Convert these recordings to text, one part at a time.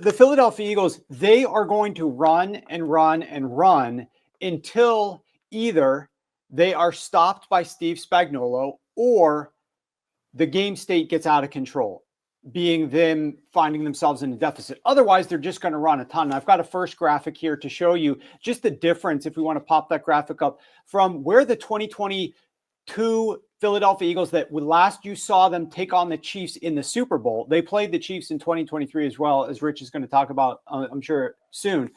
The Philadelphia Eagles, they are going to run and run and run until either they are stopped by Steve Spagnuolo or the game state gets out of control, being them finding themselves in a deficit. Otherwise, they're just going to run a ton. I've got a first graphic here to show you just the difference, if we want to pop that graphic up, from where the 2022 Philadelphia Eagles that last you saw them take on the Chiefs in the Super Bowl. They played the Chiefs in 2023 as well, as Rich is going to talk about, I'm sure, soon.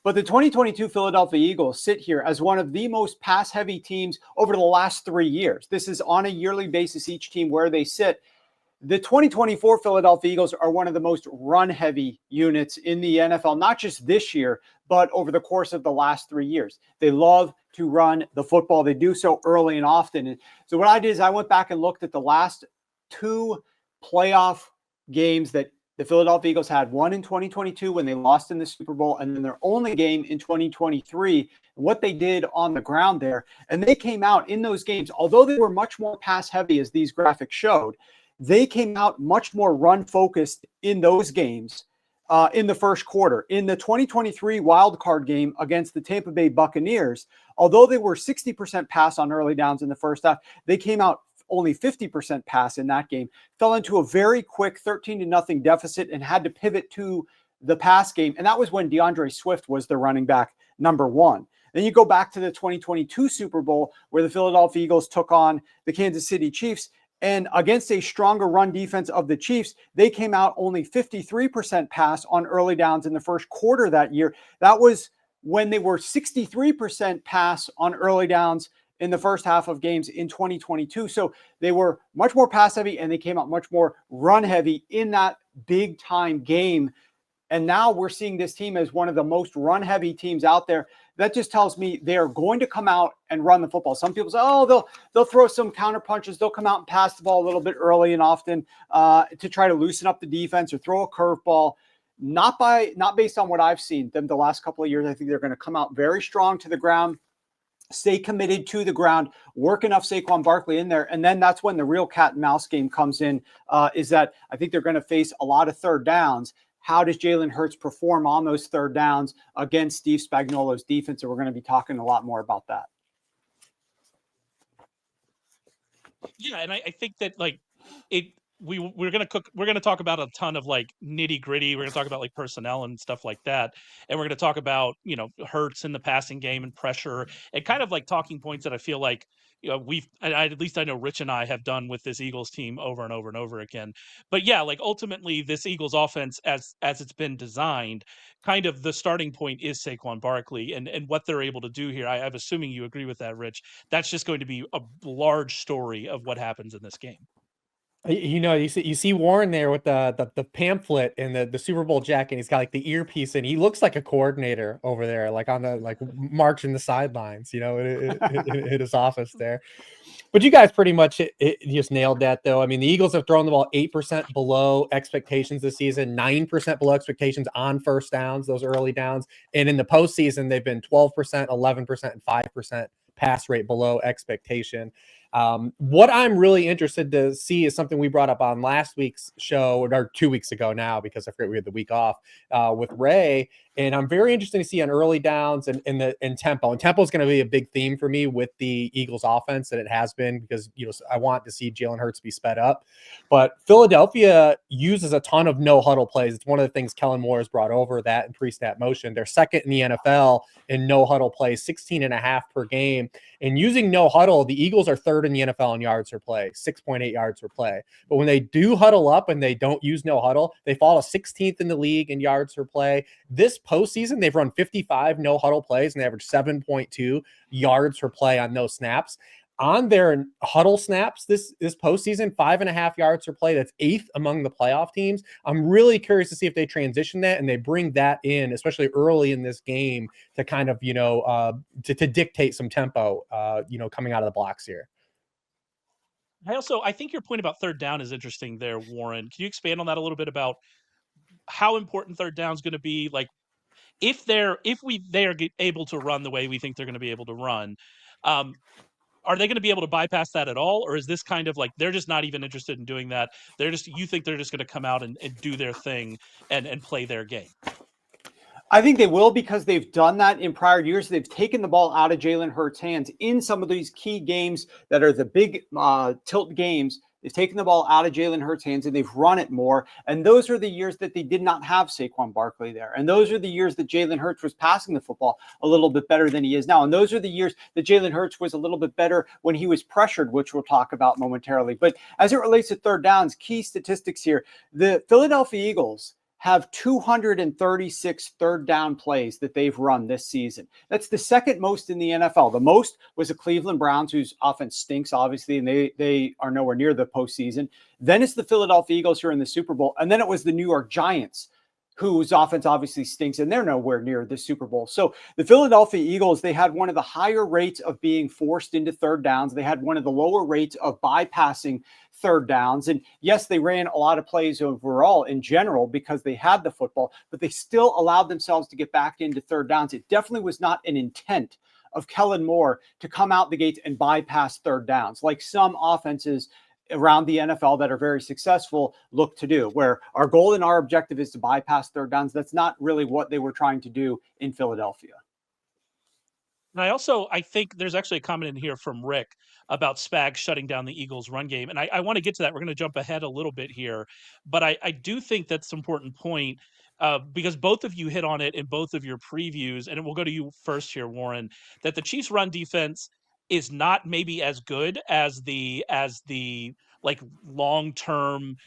But the 2022 Philadelphia Eagles sit here as one of the most pass-heavy teams over the last 3 years. This is on a yearly basis, each team where they sit. The 2024 Philadelphia Eagles are one of the most run-heavy units in the NFL, not just this year, but over the course of the last 3 years. They love to run the football. They do so early and often. And so what I did is I went back and looked at the last 2 playoff games that the Philadelphia Eagles had, one in 2022 when they lost in the Super Bowl, and then their only game in 2023, and what they did on the ground there. And they came out in those games, although they were much more pass-heavy, as these graphics showed, they came out much more run-focused in those games in the first quarter. In the 2023 wild card game against the Tampa Bay Buccaneers, although they were 60% pass on early downs in the first half, they came out only 50% pass in that game, fell into a very quick 13-0 deficit and had to pivot to the pass game. And that was when DeAndre Swift was the running back number 1. Then you go back to the 2022 Super Bowl where the Philadelphia Eagles took on the Kansas City Chiefs. And against a stronger run defense of the Chiefs, they came out only 53% pass on early downs in the first quarter that year. That was when they were 63% pass on early downs in the first half of games in 2022. So they were much more pass heavy and they came out much more run heavy in that big time game. And now we're seeing this team as one of the most run heavy teams out there. That just tells me they are going to come out and run the football. Some people say, oh, they'll throw some counter punches. They'll come out and pass the ball a little bit early and often to try to loosen up the defense or throw a curveball. Not based on what I've seen them the last couple of years. I think they're going to come out very strong to the ground, stay committed to the ground, work enough Saquon Barkley in there. And then that's when the real cat and mouse game comes in, is that I think they're going to face a lot of third downs. How does Jalen Hurts perform on those third downs against Steve Spagnuolo's defense? And we're going to be talking a lot more about that. Yeah, and I think that we're gonna talk about a ton of like nitty gritty. We're gonna talk about like personnel and stuff like that, and we're gonna talk about Hurts in the passing game and pressure and kind of like talking points that I feel like at least I know Rich and I have done with this Eagles team over and over and over again. But yeah, like ultimately this Eagles offense as it's been designed, kind of the starting point is Saquon Barkley and what they're able to do here. I'm assuming you agree with that, Rich. That's just going to be a large story of what happens in this game. You see Warren there with the pamphlet and the Super Bowl jacket. He's got like the earpiece, and he looks like a coordinator over there, like on the marching the sidelines, in his office there. But you guys pretty much just nailed that, though. I mean, the Eagles have thrown the ball 8% below expectations this season, 9% below expectations on first downs, those early downs, and in the postseason they've been 12%, 11%, and 5% pass rate below expectation. What I'm really interested to see is something we brought up on last week's show, or 2 weeks ago now, because I forget we had the week off with Ray. And I'm very interested to see on early downs and tempo. And tempo is going to be a big theme for me with the Eagles offense, and it has been, because I want to see Jalen Hurts be sped up. But Philadelphia uses a ton of no huddle plays. It's one of the things Kellen Moore has brought over, that and pre-snap motion. They're second in the NFL in no huddle plays, 16.5 per game. And using no huddle, the Eagles are third in the NFL in yards per play, 6.8 yards per play. But when they do huddle up and they don't use no huddle, they fall to 16th in the league in yards per play. This postseason, they've run 55 no huddle plays and they average 7.2 yards per play on no snaps. On their huddle snaps this postseason, 5.5 yards per play. That's 8th among the playoff teams. I'm really curious to see if they transition that and they bring that in, especially early in this game, to kind of to dictate some tempo, coming out of the blocks here. I think your point about third down is interesting there, Warren. Can you expand on that a little bit about how important third down is going to be? Like, if they are able to run the way we think they're going to be able to run, are they going to be able to bypass that at all? Or is this kind of like, they're just not even interested in doing that? You think they're just going to come out and do their thing and play their game? I think they will, because they've done that in prior years. They've taken the ball out of Jalen Hurts' hands in some of these key games that are the big tilt games. They've taken the ball out of Jalen Hurts' hands and they've run it more. And those are the years that they did not have Saquon Barkley there. And those are the years that Jalen Hurts was passing the football a little bit better than he is now. And those are the years that Jalen Hurts was a little bit better when he was pressured, which we'll talk about momentarily. But as it relates to third downs, key statistics here, the Philadelphia Eagles have 236 third down plays that they've run this season. That's the second most in the NFL. The most was the Cleveland Browns, whose offense stinks, obviously, and they are nowhere near the postseason. Then it's the Philadelphia Eagles who are in the Super Bowl. And then it was the New York Giants, whose offense obviously stinks, and they're nowhere near the Super Bowl. So the Philadelphia Eagles, they had one of the higher rates of being forced into third downs. They had one of the lower rates of bypassing third downs. And yes, they ran a lot of plays overall in general because they had the football, but they still allowed themselves to get back into third downs. It definitely was not an intent of Kellen Moore to come out the gates and bypass third downs like some offenses around the NFL that are very successful look to do, where our goal and our objective is to bypass third downs. That's not really what they were trying to do in Philadelphia. And I think there's actually a comment in here from Rick about Spags shutting down the Eagles' run game. And I want to get to that. We're going to jump ahead a little bit here. But I do think that's an important point, because both of you hit on it in both of your previews. And we'll go to you first here, Warren, that the Chiefs' run defense is not maybe as good as the like long-term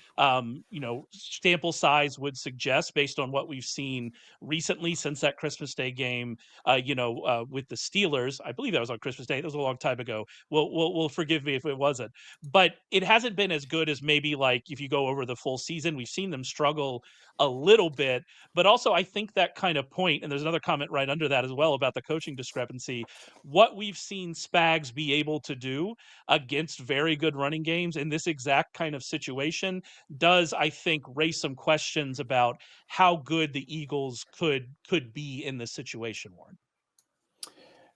sample size would suggest, based on what we've seen recently since that Christmas Day game with the Steelers. I believe that was on Christmas Day. That was a long time ago. We'll forgive me if it wasn't, but it hasn't been as good as maybe like if you go over the full season. We've seen them struggle a little bit, but also I think that kind of point, and there's another comment right under that as well about the coaching discrepancy, what we've seen Spags be able to do against very good running games in this exact kind of situation does, I think, raise some questions about how good the Eagles could be in this situation, Warren.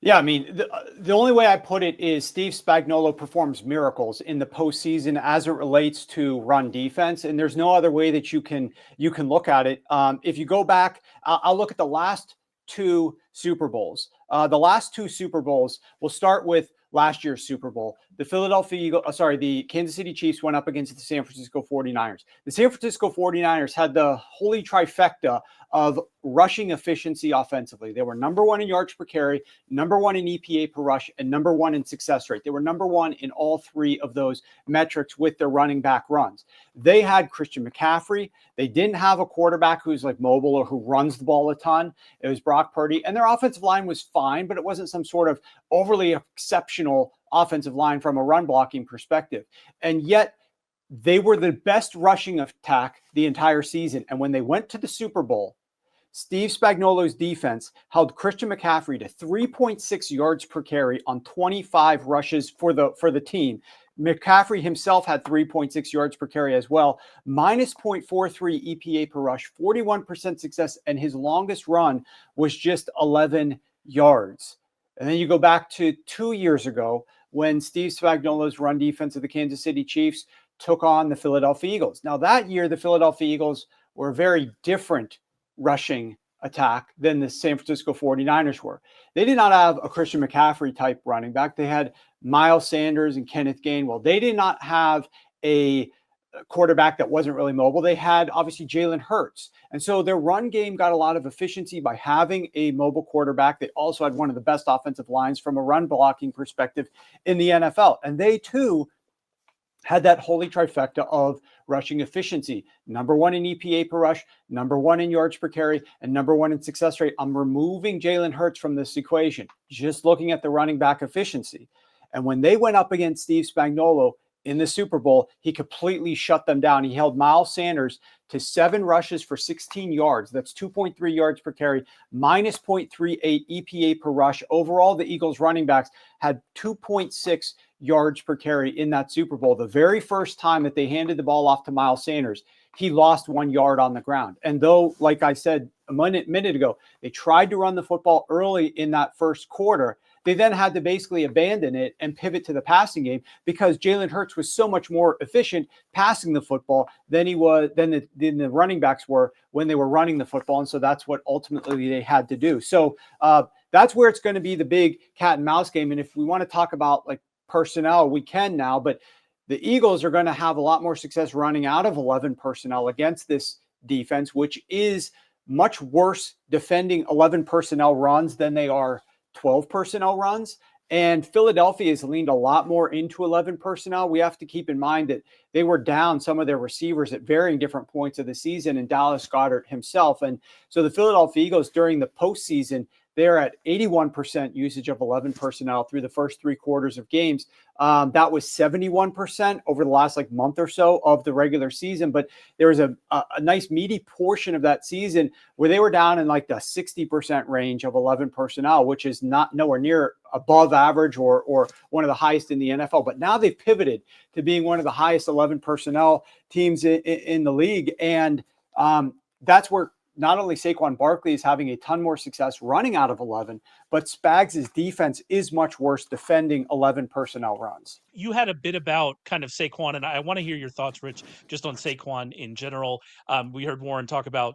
Yeah, I mean, the only way I put it is Steve Spagnuolo performs miracles in the postseason as it relates to run defense, and there's no other way that you can look at it. If you go back, I'll look at the last two Super Bowls. The last two Super Bowls, we'll start with last year's Super Bowl. The Kansas City Chiefs went up against the San Francisco 49ers. The San Francisco 49ers had the holy trifecta of rushing efficiency offensively. They were number one in yards per carry, number one in EPA per rush, and number one in success rate. They were number one in all three of those metrics with their running back runs. They had Christian McCaffrey. They didn't have a quarterback who's like mobile or who runs the ball a ton. It was Brock Purdy, and their offensive line was fine, but it wasn't some sort of overly exceptional offensive line from a run blocking perspective. And yet they were the best rushing attack the entire season. And when they went to the Super Bowl, Steve Spagnuolo's defense held Christian McCaffrey to 3.6 yards per carry on 25 rushes for the team. McCaffrey himself had 3.6 yards per carry as well, minus 0.43 EPA per rush, 41% success, and his longest run was just 11 yards. And then you go back to 2 years ago when Steve Spagnuolo's run defense of the Kansas City Chiefs took on the Philadelphia Eagles. Now that year, the Philadelphia Eagles were a very different rushing attack than the San Francisco 49ers were. They did not have a Christian McCaffrey type running back. They had Miles Sanders and Kenneth Gainwell. They did not have a quarterback that wasn't really mobile. They had obviously Jalen Hurts. And so their run game got a lot of efficiency by having a mobile quarterback. They also had one of the best offensive lines from a run blocking perspective in the NFL. And they too had that holy trifecta of rushing efficiency. Number one in EPA per rush, number one in yards per carry, and number one in success rate. I'm removing Jalen Hurts from this equation, just looking at the running back efficiency. And when they went up against Steve Spagnuolo in the Super Bowl, he completely shut them down. He held Miles Sanders to 7 rushes for 16 yards. That's 2.3 yards per carry, minus 0.38 EPA per rush. Overall, the Eagles running backs had 2.6 yards per carry in that Super Bowl. The very first time that they handed the ball off to Miles Sanders, he lost 1 yard on the ground. And though, like I said a minute ago, they tried to run the football early in that first quarter, they then had to basically abandon it and pivot to the passing game because Jalen Hurts was so much more efficient passing the football than the running backs were when they were running the football. And so that's what ultimately they had to do. So that's where it's going to be the big cat and mouse game. And if we want to talk about like personnel, we can now, but the Eagles are going to have a lot more success running out of 11 personnel against this defense, which is much worse defending 11 personnel runs than they are 12 personnel runs. And Philadelphia has leaned a lot more into 11 personnel. We have to keep in mind that they were down some of their receivers at varying different points of the season, and Dallas Goedert himself. And so the Philadelphia Eagles during the postseason, they're at 81% usage of 11 personnel through the first 3 quarters of games. That was 71% over the last like month or so of the regular season. But there was a nice meaty portion of that season where they were down in like the 60% range of 11 personnel, which is not nowhere near above average or one of the highest in the NFL. But now they've pivoted to being one of the highest 11 personnel teams in the league. And that's where not only Saquon Barkley is having a ton more success running out of 11, but Spags' defense is much worse defending 11 personnel runs. You had a bit about kind of Saquon, and I want to hear your thoughts, Rich, just on Saquon in general. We heard Warren talk about,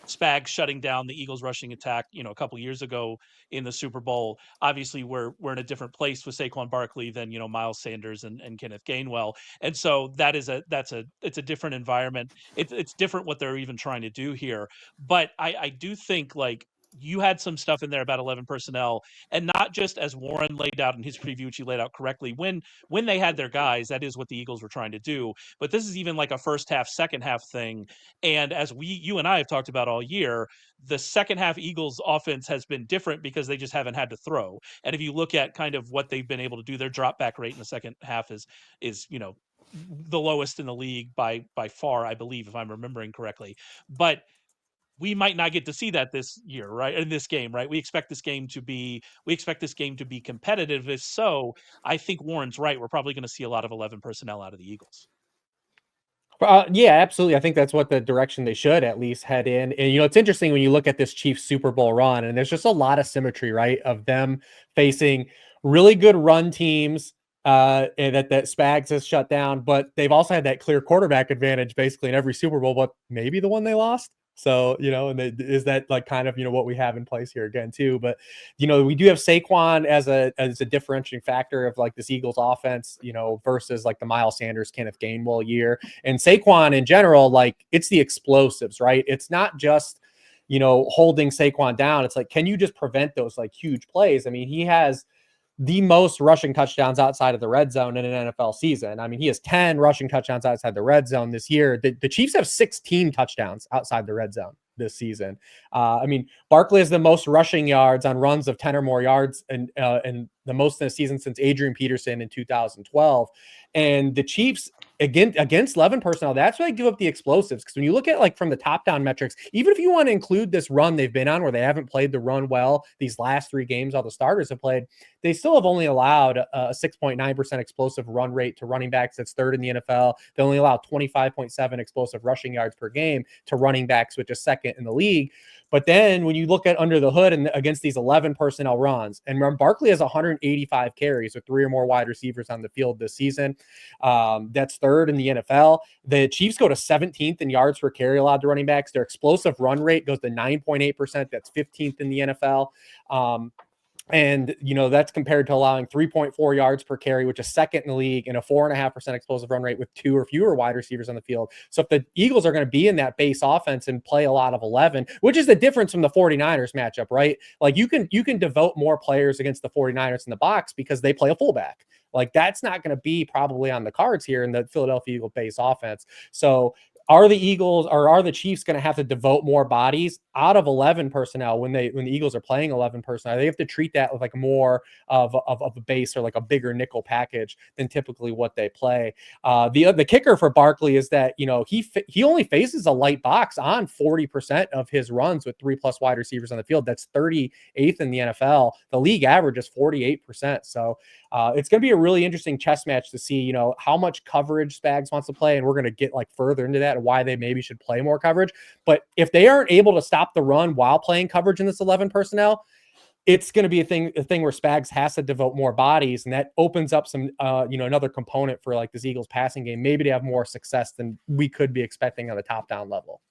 Spags shutting down the Eagles rushing attack, a couple years ago in the Super Bowl. Obviously, we're in a different place with Saquon Barkley than, Miles Sanders and Kenneth Gainwell. And so it's a different environment. It's different what they're even trying to do here. But I do think like you had some stuff in there about 11 personnel, and not just as Warren laid out in his preview, which he laid out correctly. When they had their guys, that is what the Eagles were trying to do. But this is even like a first half, second half thing. And as you and I have talked about all year, the second half Eagles offense has been different because they just haven't had to throw. And if you look at kind of what they've been able to do, their drop back rate in the second half is the lowest in the league by far, I believe, if I'm remembering correctly. But we might not get to see that this year, right? In this game, right? We expect this game to be competitive. If so, I think Warren's right. We're probably going to see a lot of 11 personnel out of the Eagles. Yeah, absolutely. I think that's what the direction they should at least head in. And, it's interesting when you look at this Chiefs Super Bowl run, and there's just a lot of symmetry, right? Of them facing really good run teams and that Spags has shut down, but they've also had that clear quarterback advantage basically in every Super Bowl, but maybe the one they lost. So, and is that like kind of, what we have in place here again too, but, we do have Saquon as a differentiating factor of like this Eagles offense, versus like the Miles Sanders, Kenneth Gainwell year. And Saquon in general, like it's the explosives, right? It's not just, holding Saquon down. It's like, can you just prevent those like huge plays? I mean, he has the most rushing touchdowns outside of the red zone in an NFL season. I mean, he has 10 rushing touchdowns outside the red zone this year. The Chiefs have 16 touchdowns outside the red zone this season. I mean, Barkley has the most rushing yards on runs of 10 or more yards and the most in a season since Adrian Peterson in 2012. And the Chiefs, again, against 11 personnel, that's why they give up the explosives. Because when you look at like from the top down metrics, even if you want to include this run they've been on where they haven't played the run well, these last 3 games all the starters have played, they still have only allowed a 6.9% explosive run rate to running backs. That's 3rd in the NFL. They only allow 25.7 explosive rushing yards per game to running backs, which is 2nd in the league. But then when you look at under the hood and against these 11 personnel runs, and remember, Barkley has 185 carries with 3 or more wide receivers on the field this season. That's 3rd in the NFL. The Chiefs go to 17th in yards per carry allowed to running backs. Their explosive run rate goes to 9.8%. That's 15th in the NFL. And, that's compared to allowing 3.4 yards per carry, which is 2nd in the league, and a 4.5% explosive run rate with 2 or fewer wide receivers on the field. So if the Eagles are going to be in that base offense and play a lot of 11, which is the difference from the 49ers matchup, right? Like you can devote more players against the 49ers in the box because they play a fullback. Like that's not going to be probably on the cards here in the Philadelphia Eagle base offense. So are the Eagles or are the Chiefs going to have to devote more bodies out of 11 personnel when the Eagles are playing 11 personnel? They have to treat that with like more of a base or like a bigger nickel package than typically what they play. The kicker for Barkley is that, he only faces a light box on 40% of his runs with 3+ wide receivers on the field. That's 38th in the NFL. The league average is 48%. So it's going to be a really interesting chess match to see, how much coverage Spags wants to play. And we're going to get like further into that and why they maybe should play more coverage. But if they aren't able to stop the run while playing coverage in this 11 personnel, it's going to be a thing where Spags has to devote more bodies, and that opens up some, another component for like this Eagles passing game, maybe to have more success than we could be expecting on the top down level.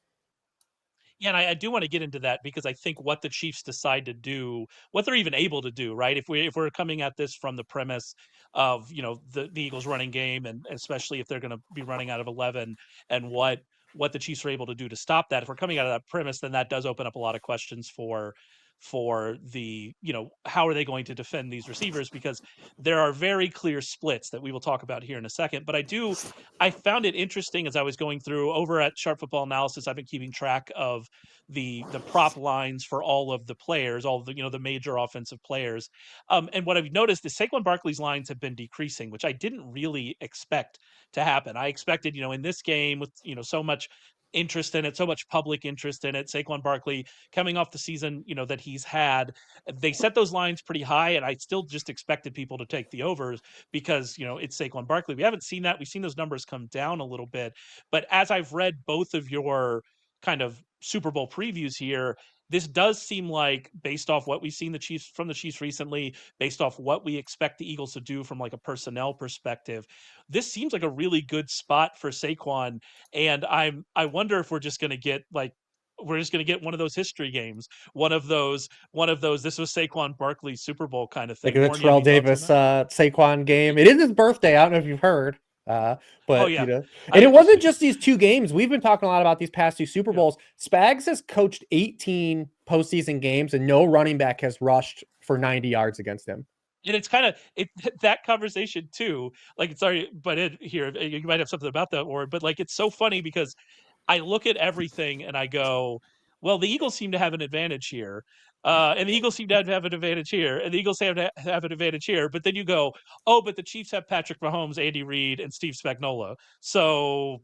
Yeah, and I do want to get into that because I think what the Chiefs decide to do, what they're even able to do, right? If we're coming at this from the premise of the Eagles running game, and especially if they're going to be running out of 11, and what the Chiefs are able to do to stop that. If we're coming out of that premise, then that does open up a lot of questions for the how are they going to defend these receivers, because there are very clear splits that we will talk about here in a second. But I found it interesting as I was going through over at Sharp Football Analysis. I've been keeping track of the prop lines for all of the players, all of the major offensive players. And what I've noticed is Saquon Barkley's lines have been decreasing, which I didn't really expect to happen. I expected, in this game with so much interest in it, so much public interest in it, Saquon Barkley coming off the season that he's had, they set those lines pretty high, and I still just expected people to take the overs because it's Saquon Barkley. We haven't seen that. We've seen those numbers come down a little bit, but as I've read both of your kind of Super Bowl previews here, this does seem like, based off what we've seen the Chiefs recently, based off what we expect the Eagles to do from like a personnel perspective, this seems like a really good spot for Saquon. And I wonder if we're just going to get one of those history games, one of those this was Saquon Barkley Super Bowl kind of thing. Like the Terrell Davis Saquon game. It is his birthday. I don't know if you've heard. But oh, yeah. And it wasn't just these two games. We've been talking a lot about these past two Super Bowls. Spags has coached 18 postseason games, and no running back has rushed for 90 yards against him. And it's kind of that conversation too. Like, sorry, but here you might have something about that, or but like it's so funny because I look at everything and I go, well, the Eagles seem to have an advantage here. And the Eagles seem to have an advantage here, and the Eagles have an advantage here. But then you go, oh, but the Chiefs have Patrick Mahomes, Andy Reid, and Steve Spagnuolo. So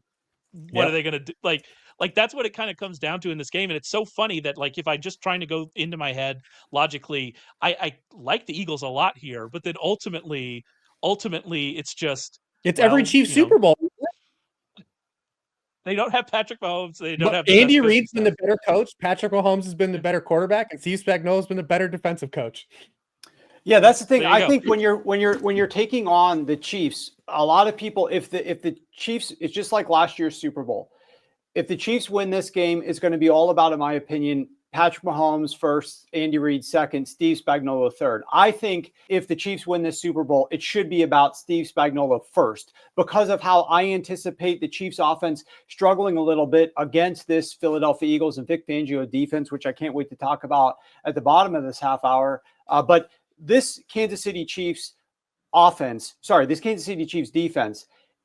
what are they going to do? Like that's what it kind of comes down to in this game. And it's so funny that like if I just trying to go into my head logically, I like the Eagles a lot here, but then ultimately it's just every Chiefs Super Bowl. They don't have Patrick Mahomes. They don't have Andy Reid's been the better coach. Patrick Mahomes has been the better quarterback, and Steve Spagnuolo has been the better defensive coach. Yeah, that's the thing. I think when you're taking on the Chiefs, a lot of people, if the Chiefs, it's just like last year's Super Bowl. If the Chiefs win this game, it's going to be all about, in my opinion, Patrick Mahomes first, Andy Reid second, Steve Spagnuolo third. I think if the Chiefs win this Super Bowl, it should be about Steve Spagnuolo first because of how I anticipate the Chiefs offense struggling a little bit against this Philadelphia Eagles and Vic Fangio defense, which I can't wait to talk about at the bottom of this half hour. But this Kansas City Chiefs defense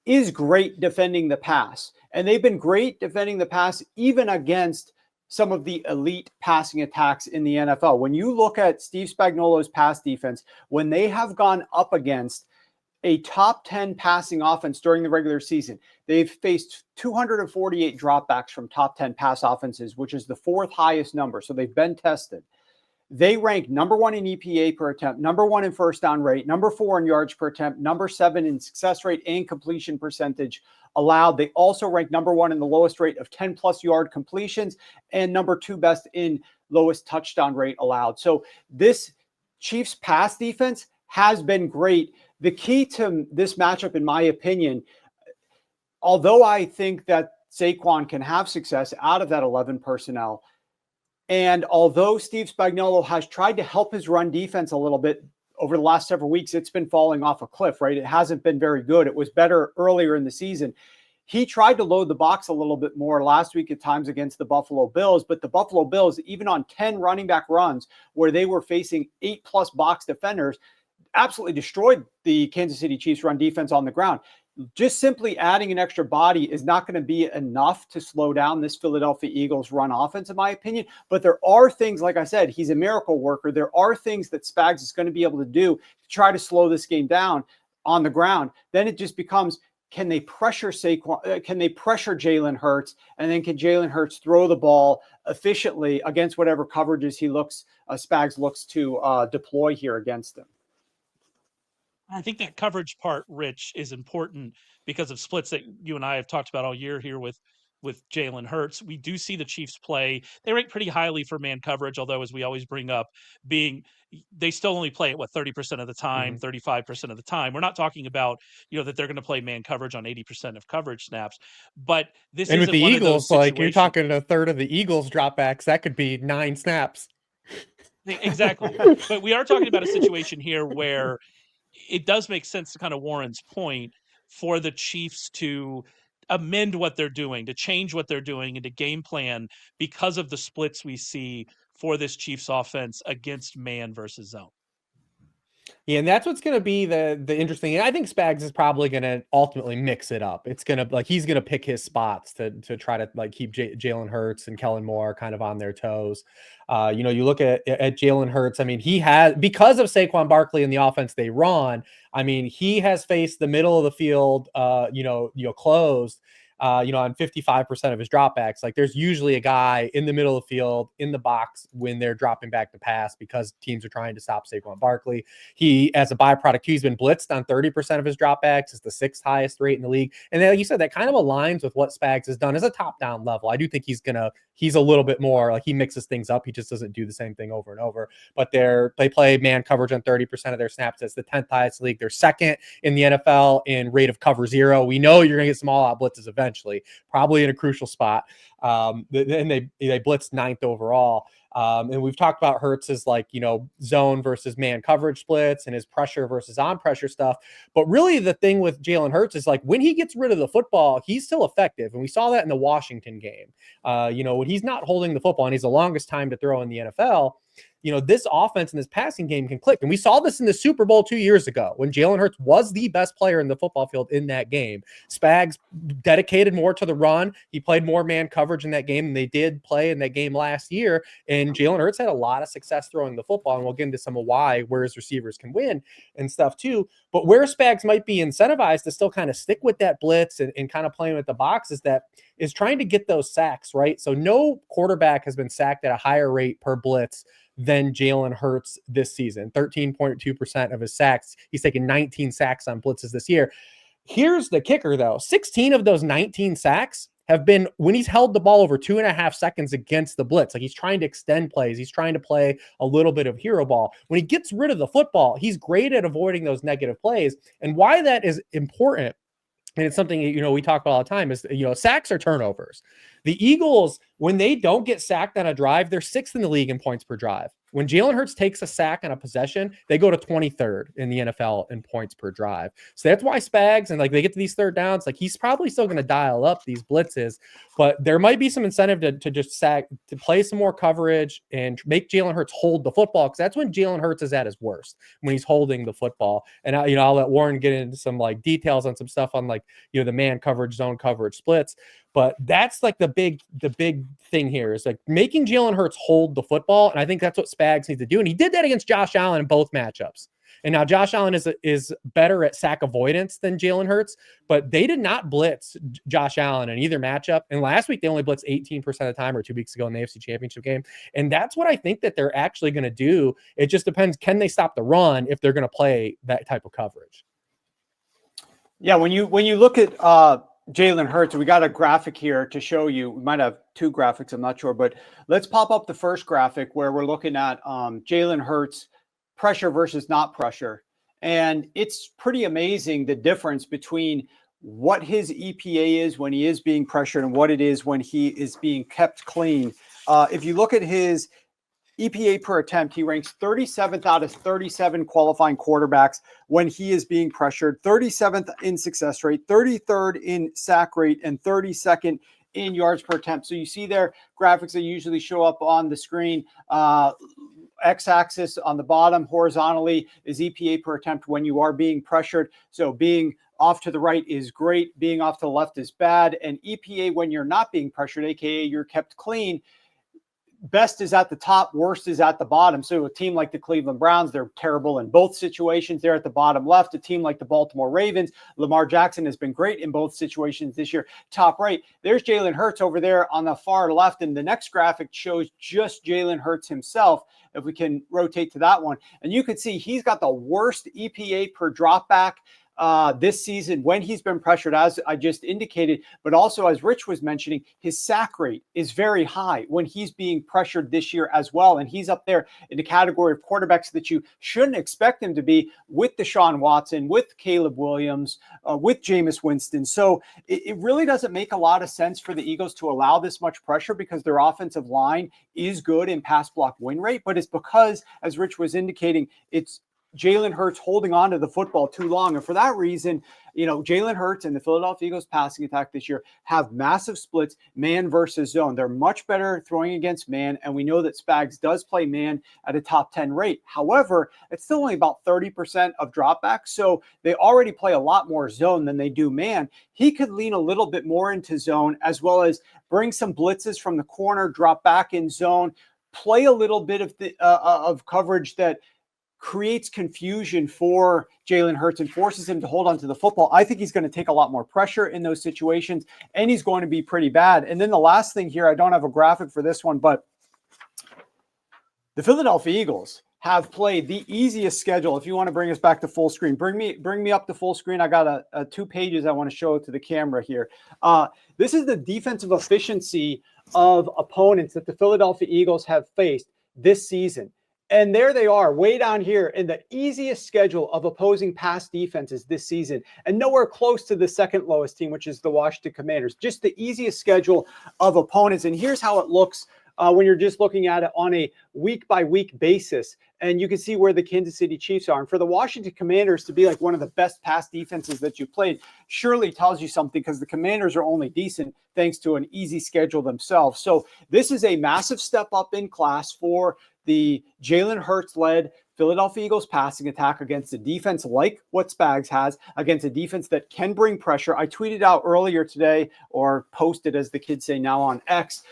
is great defending the pass. And they've been great defending the pass even against some of the elite passing attacks in the NFL. When you look at Steve Spagnuolo's pass defense, when they have gone up against a top 10 passing offense during the regular season, they've faced 248 dropbacks from top 10 pass offenses, which is the fourth highest number. So they've been tested. They rank number 1 in EPA per attempt, number 1 in first down rate, number 4 in yards per attempt, number 7 in success rate and completion percentage allowed. They also rank number 1 in the lowest rate of 10-plus yard completions and number 2 best in lowest touchdown rate allowed. So this Chiefs pass defense has been great. The key to this matchup, in my opinion, although I think that Saquon can have success out of that 11 personnel, and although Steve Spagnuolo has tried to help his run defense a little bit over the last several weeks, it's been falling off a cliff, right? It hasn't been very good. It was better earlier in the season. He tried to load the box a little bit more last week at times against the Buffalo Bills, but the Buffalo Bills, even on 10 running back runs where they were facing 8+ box defenders, absolutely destroyed the Kansas City Chiefs run defense on the ground. Just simply adding an extra body is not going to be enough to slow down this Philadelphia Eagles run offense, in my opinion. But there are things, like I said, he's a miracle worker. There are things that Spags is going to be able to do to try to slow this game down on the ground. Then it just becomes, can they pressure Saquon? Can they pressure Jalen Hurts? And then can Jalen Hurts throw the ball efficiently against whatever coverages Spags looks to deploy here against them? I think that coverage part, Rich, is important because of splits that you and I have talked about all year here with with Jalen Hurts. We do see the Chiefs play. They rank pretty highly for man coverage, although, as we always bring up, they still only play it 30% of the time, 35% of the time. We're not talking about, that they're going to play man coverage on 80% of coverage snaps, but this And with isn't the one of those Eagles, like you're situations. talking a third of the Eagles dropbacks, that could be 9 snaps. Exactly. But we are talking about a situation here where it does make sense, to kind of Warren's point, for the Chiefs to amend what they're doing, to change what they're doing, and to game plan because of the splits we see for this Chiefs offense against man versus zone. Yeah, and that's what's going to be the interesting. And I think Spags is probably going to ultimately mix it up. It's going to he's going to pick his spots to try to keep Jalen Hurts and Kellen Moore kind of on their toes. You look at Jalen Hurts. I mean, he has, because of Saquon Barkley and the offense they run. I mean, he has faced the middle of the field, closed. On 55% of his dropbacks. Like, there's usually a guy in the middle of the field in the box when they're dropping back to pass because teams are trying to stop Saquon Barkley. He, as a byproduct, he's been blitzed on 30% of his dropbacks. It's the 6th highest rate in the league. And then, like you said, that kind of aligns with what Spags has done as a top-down level. I do think he's a little bit more, like, he mixes things up. He just doesn't do the same thing over and over. But they play man coverage on 30% of their snaps. It's the 10th highest league. They're second in the NFL in rate of cover zero. We know you're going to get some all-out blitzes eventually. Probably in a crucial spot. And they blitzed 9th overall. And we've talked about Hurts as zone versus man coverage splits and his pressure versus on pressure stuff. But really the thing with Jalen Hurts is when he gets rid of the football, he's still effective. And we saw that in the Washington game. When he's not holding the football and he's the longest time to throw in the NFL, this offense and this passing game can click. And we saw this in the Super Bowl 2 years ago when Jalen Hurts was the best player in the football field in that game. Spags dedicated more to the run. He played more man coverage in that game than they did play in that game last year. And Jalen Hurts had a lot of success throwing the football. And we'll get into some of where his receivers can win and stuff too. But where Spags might be incentivized to still kind of stick with that blitz and kind of playing with the box is trying to get those sacks, right? So no quarterback has been sacked at a higher rate per blitz than Jalen Hurts this season. 13.2% of his sacks. He's taken 19 sacks on blitzes this year. Here's the kicker, though. 16 of those 19 sacks have been when he's held the ball over 2.5 seconds against the blitz. Like, he's trying to extend plays. He's trying to play a little bit of hero ball. When he gets rid of the football, he's great at avoiding those negative plays. And why that is important, and it's something, we talk about all the time, is, sacks or turnovers. The Eagles, when they don't get sacked on a drive, they're 6th in the league in points per drive. When Jalen Hurts takes a sack on a possession, they go to 23rd in the NFL in points per drive. So that's why Spags, and they get to these third downs, he's probably still going to dial up these blitzes, but there might be some incentive to just sack, to play some more coverage and make Jalen Hurts hold the football, because that's when Jalen Hurts is at his worst, when he's holding the football. And I'll let Warren get into some details on some stuff on the man coverage, zone coverage splits. But that's the big thing here is making Jalen Hurts hold the football. And I think that's what Spags needs to do. And he did that against Josh Allen in both matchups. And now Josh Allen is better at sack avoidance than Jalen Hurts, but they did not blitz Josh Allen in either matchup. And last week they only blitzed 18% of the time, or 2 weeks ago in the AFC Championship game. And that's what I think that they're actually going to do. It just depends. Can they stop the run if they're going to play that type of coverage? Yeah. When you look at, Jalen Hurts, we got a graphic here to show you. We might have 2 graphics, I'm not sure, but let's pop up the first graphic where we're looking at Jalen Hurts pressure versus not pressure. And it's pretty amazing the difference between what his EPA is when he is being pressured and what it is when he is being kept clean. If you look at his EPA per attempt, he ranks 37th out of 37 qualifying quarterbacks when he is being pressured, 37th in success rate, 33rd in sack rate, and 32nd in yards per attempt. So you see there graphics that usually show up on the screen. X-axis on the bottom horizontally is EPA per attempt when you are being pressured. So being off to the right is great. Being off to the left is bad. And EPA when you're not being pressured, aka you're kept clean, best is at the top, worst is at the bottom. So a team like the Cleveland Browns, they're terrible in both situations. They're at the bottom left. A team like the Baltimore Ravens, Lamar Jackson has been great in both situations this year. Top right, there's Jalen Hurts over there on the far left. And the next graphic shows just Jalen Hurts himself. If we can rotate to that one. And you can see he's got the worst EPA per dropback this season when he's been pressured, as I just indicated, but also as Rich was mentioning, his sack rate is very high when he's being pressured this year as well. And he's up there in the category of quarterbacks that you shouldn't expect him to be, with Deshaun Watson, with Caleb Williams, with Jameis Winston. So it really doesn't make a lot of sense for the Eagles to allow this much pressure, because their offensive line is good in pass block win rate, but it's because, as Rich was indicating, it's Jalen Hurts holding on to the football too long. And for that reason, Jalen Hurts and the Philadelphia Eagles passing attack this year have massive splits, man versus zone. They're much better throwing against man, and we know that Spags does play man at a top 10 rate. However, it's still only about 30% of dropbacks, so they already play a lot more zone than they do man. He could lean a little bit more into zone, as well as bring some blitzes from the corner, drop back in zone, play a little bit of coverage that creates confusion for Jalen Hurts and forces him to hold on to the football. I think he's going to take a lot more pressure in those situations, and he's going to be pretty bad. And then the last thing here, I don't have a graphic for this one, but the Philadelphia Eagles have played the easiest schedule. If you want to bring us back to full screen, bring me up to full screen. I got a 2 pages I want to show to the camera here. This is the defensive efficiency of opponents that the Philadelphia Eagles have faced this season. And there they are, way down here in the easiest schedule of opposing pass defenses this season, and nowhere close to the second lowest team, which is the Washington Commanders. Just the easiest schedule of opponents. And here's how it looks when you're just looking at it on a week-by-week basis. And you can see where the Kansas City Chiefs are. And for the Washington Commanders to be like one of the best pass defenses that you played surely tells you something, because the Commanders are only decent thanks to an easy schedule themselves. So this is a massive step up in class for the Jalen Hurts-led Philadelphia Eagles passing attack against a defense like what Spags has, against a defense that can bring pressure. I tweeted out earlier today, or posted as the kids say now on X,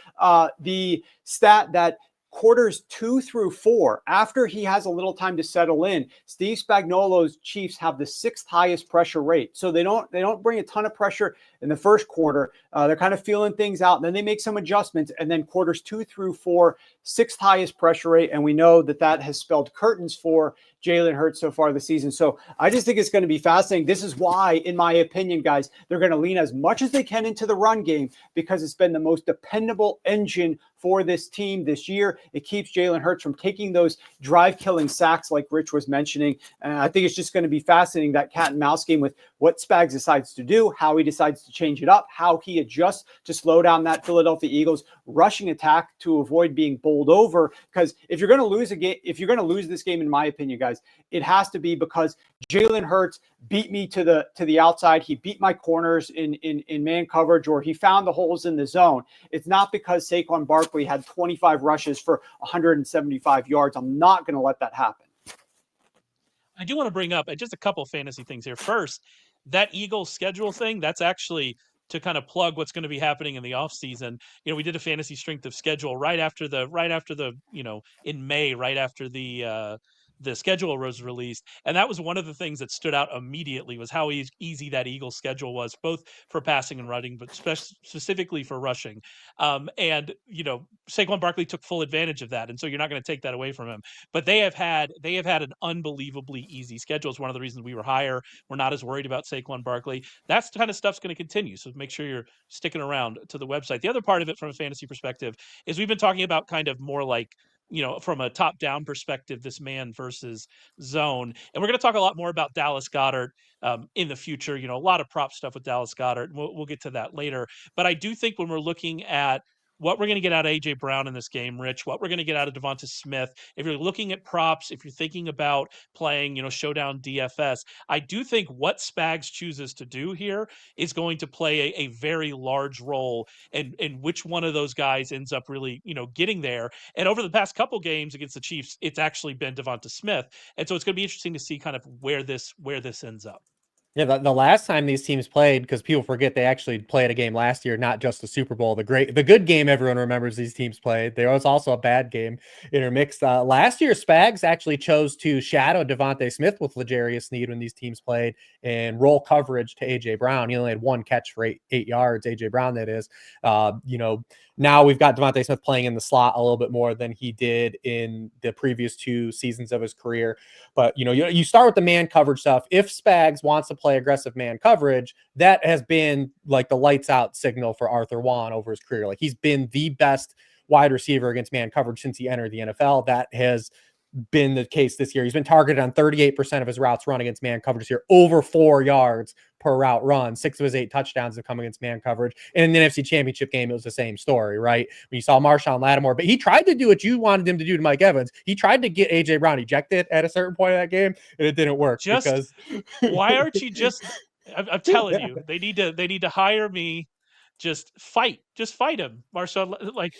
the stat that quarters 2 through 4, after he has a little time to settle in, Steve Spagnuolo's Chiefs have the 6th highest pressure rate. So they don't bring a ton of pressure in the first quarter. They're kind of feeling things out, and then they make some adjustments, and then quarters 2 through 4, 6th highest pressure rate. And we know that has spelled curtains for Jalen Hurts so far this season. So I just think it's going to be fascinating. This is why, in my opinion, guys, they're going to lean as much as they can into the run game, because it's been the most dependable engine for this team this year. It keeps Jalen Hurts from taking those drive-killing sacks like Rich was mentioning. And I think it's just going to be fascinating, that cat and mouse game with what Spags decides to do, how he decides to change it up, how he adjusts to slow down that Philadelphia Eagles rushing attack to avoid being bowled over. Because if you're going to lose a game, if you're going to lose this game, in my opinion, guys, it has to be because Jalen Hurts beat me to the outside. He beat my corners in man coverage, or he found the holes in the zone. It's not because Saquon Barkley had 25 rushes for 175 yards. I'm not going to let that happen. I do want to bring up just a couple of fantasy things here. First, that Eagles schedule thing, that's actually to kind of plug what's going to be happening in the offseason. We did a fantasy strength of schedule right after the in May, right after the schedule was released. And that was one of the things that stood out immediately, was how easy that Eagles schedule was, both for passing and running, but specifically for rushing. And Saquon Barkley took full advantage of that. And so you're not going to take that away from him. But they have had an unbelievably easy schedule. It's one of the reasons we were higher. We're not as worried about Saquon Barkley. That's the kind of stuff's going to continue. So make sure you're sticking around to the website. The other part of it from a fantasy perspective is we've been talking about kind of more like, from a top-down perspective, this man versus zone. And we're going to talk a lot more about Dallas Goedert in the future. A lot of prop stuff with Dallas Goedert. We'll get to that later. But I do think when we're looking at what we're going to get out of A.J. Brown in this game, Rich, what we're going to get out of Devonta Smith, if you're looking at props, if you're thinking about playing, showdown DFS, I do think what Spags chooses to do here is going to play a very large role in which one of those guys ends up really, getting there. And over the past couple games against the Chiefs, it's actually been Devonta Smith. And so it's going to be interesting to see kind of where this ends up. Yeah, the last time these teams played, because people forget they actually played a game last year, not just the Super Bowl, the good game everyone remembers these teams played. There was also a bad game intermixed. Last year, Spags actually chose to shadow Devonta Smith with L'Jarius Sneed when these teams played and roll coverage to A.J. Brown. He only had 1 catch for 8 yards, A.J. Brown, that is. Now we've got Devonta Smith playing in the slot a little bit more than he did in the previous 2 seasons of his career. But, you start with the man coverage stuff. If Spags wants to play play aggressive man coverage, that has been like the lights out signal for Arthur Juan over his career. Like he's been the best wide receiver against man coverage since he entered the NFL. That has been the case this year. He's been targeted on 38% of his routes run against man coverage here, over 4 yards per route run. 6 of his 8 touchdowns have come against man coverage. And in the NFC Championship game, it was the same story, right? When you saw Marshawn Lattimore, but he tried to do what you wanted him to do to Mike Evans. He tried to get AJ Brown ejected at a certain point of that game, and it didn't work. Because why aren't you just? I'm telling you, they need to hire me. Just fight him, Marshawn. Like.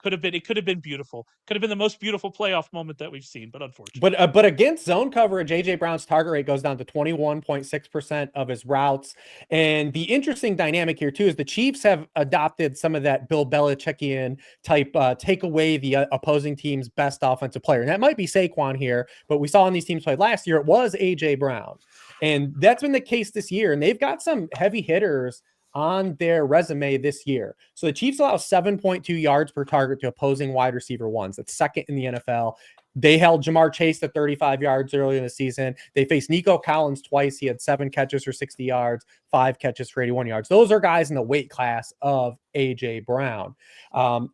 It could have been beautiful. Could have been the most beautiful playoff moment that we've seen, but unfortunately. But against zone coverage, AJ Brown's target rate goes down to 21.6% of his routes. And the interesting dynamic here too is the Chiefs have adopted some of that Bill Belichickian type take away the opposing team's best offensive player. And that might be Saquon here, but we saw on these teams played last year, it was AJ Brown. And that's been the case this year. And they've got some heavy hitters on their resume this year. So the Chiefs allow 7.2 yards per target to opposing wide receiver ones. That's second in the NFL. They held Jamar Chase to 35 yards earlier in the season. They faced Nico Collins twice. He had 7 catches for 60 yards, 5 catches for 81 yards. Those are guys in the weight class of AJ Brown.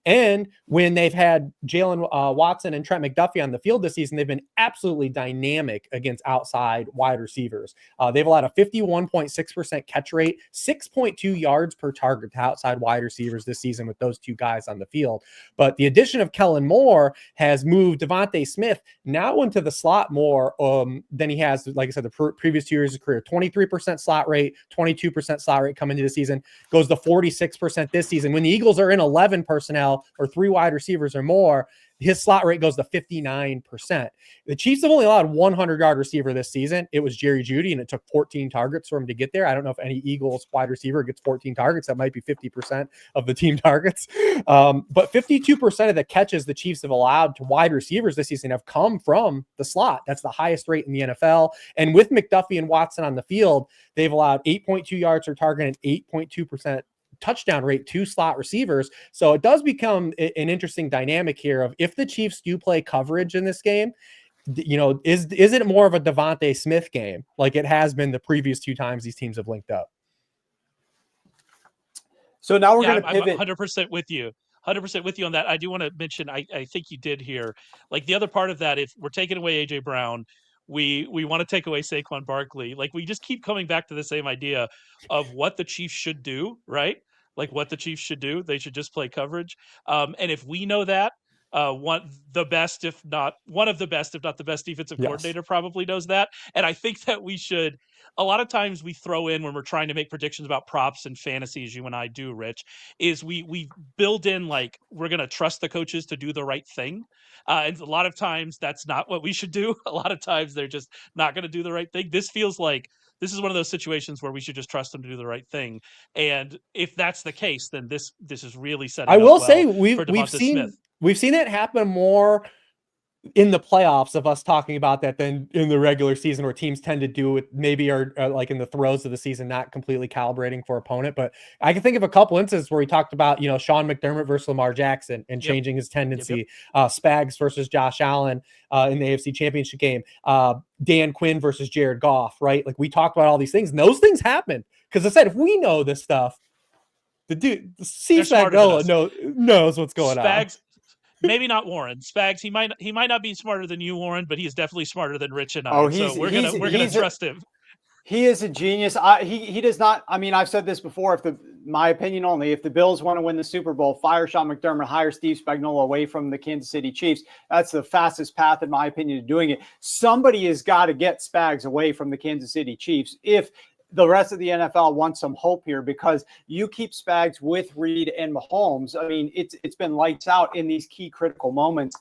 And when they've had Jalen Watson and Trent McDuffie on the field this season, they've been absolutely dynamic against outside wide receivers. They've allowed a 51.6% catch rate, 6.2 yards per target to outside wide receivers this season with those 2 guys on the field. But the addition of Kellen Moore has moved Devontae Smith now into the slot more than he has, like I said, the previous 2 years of his career. 23% slot rate, 22% slot rate coming into the season, goes to 46% this season. When the Eagles are in 11 personnel or 3 wide receivers or more, his slot rate goes to 59%. The Chiefs have only allowed 100-yard receiver this season. It was Jerry Jeudy, and it took 14 targets for him to get there. I don't know if any Eagles wide receiver gets 14 targets. That might be 50% of the team targets. But 52% of the catches the Chiefs have allowed to wide receivers this season have come from the slot. That's the highest rate in the NFL. And with McDuffie and Watson on the field, they've allowed 8.2 yards per target and 8.2% touchdown rate to slot receivers. So it does become an interesting dynamic here of if the Chiefs do play coverage in this game, you know, is it more of a Devontae Smith game like it has been the previous 2 times these teams have linked up? So now we're going to pivot. I'm 100% with you. 100% with you on that. I do want to mention, I think you did here, like the other part of that, if we're taking away AJ Brown, we want to take away Saquon Barkley. Like we just keep coming back to the same idea of what the Chiefs should do, right? Like what the Chiefs should do. They should just play coverage. And if we know that, one of the best, if not the best defensive coordinator probably knows that. And I think that we should, a lot of times we throw in when we're trying to make predictions about props and fantasy, as you and I do, Rich, is we build in like, we're going to trust the coaches to do the right thing. And a lot of times that's not what we should do. A lot of times they're just not going to do the right thing. This feels like this is one of those situations where we should just trust them to do the right thing. And if that's the case, then this is really setting. I will up say well we've seen it happen more in the playoffs of us talking about that than in the regular season, where teams tend to do it maybe are like in the throes of the season, not completely calibrating for opponent. But I can think of a couple instances where we talked about, you know, Sean McDermott versus Lamar Jackson and changing his tendency, Spags versus Josh Allen in the AFC Championship game, Dan Quinn versus Jared Goff, right? Like we talked about all these things, and those things happen. Because I said, if we know this stuff, the Steve Spagnuolo knows what's going on. Maybe not Warren. Spags, he might not be smarter than you, Warren, but he's definitely smarter than Rich and I. Oh, so we're gonna trust him. He is a genius. He does not. I mean, I've said this before. My opinion only, if the Bills want to win the Super Bowl, fire Sean McDermott, hire Steve Spagnuolo away from the Kansas City Chiefs. That's the fastest path, in my opinion, to doing it. Somebody has got to get Spags away from the Kansas City Chiefs if the rest of the NFL wants some hope here, because you keep Spags with Reed and Mahomes. I mean, it's been lights out in these key critical moments.